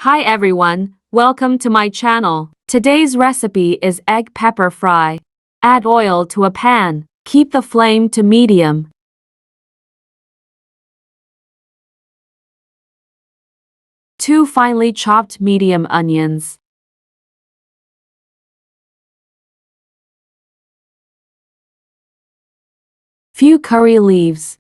Hi everyone, welcome to my channel. Today's recipe is egg pepper fry. Add oil to a pan. Keep the flame to medium. Two finely chopped medium onions. Few curry leaves.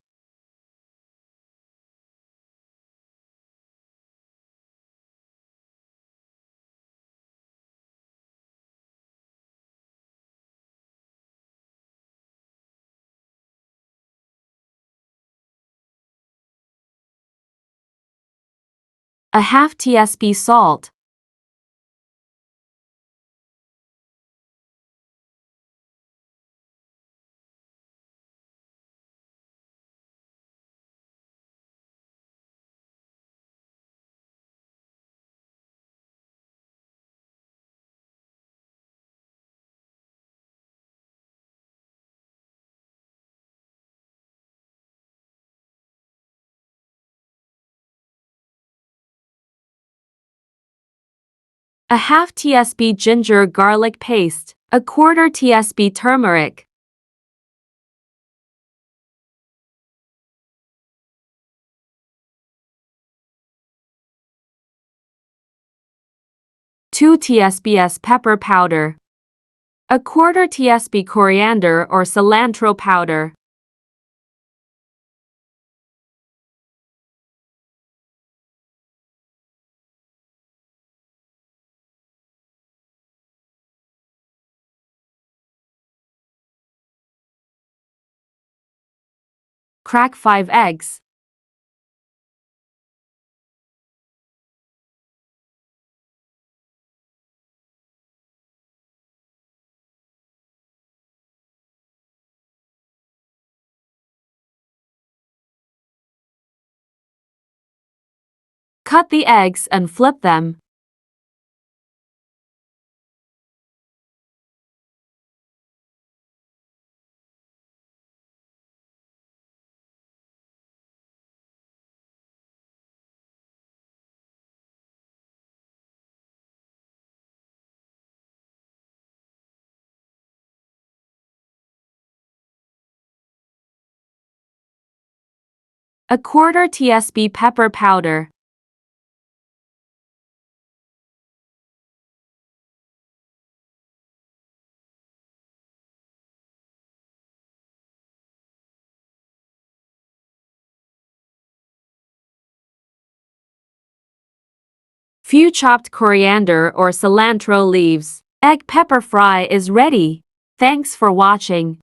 A half tsp salt. A half tsp ginger garlic paste. A quarter tsp turmeric. Two tsps pepper powder. A quarter tsp coriander or cilantro powder. Crack 5 eggs. Cut the eggs and flip them. A quarter tsp pepper powder. Few chopped coriander or cilantro leaves. Egg pepper fry is ready. Thanks for watching.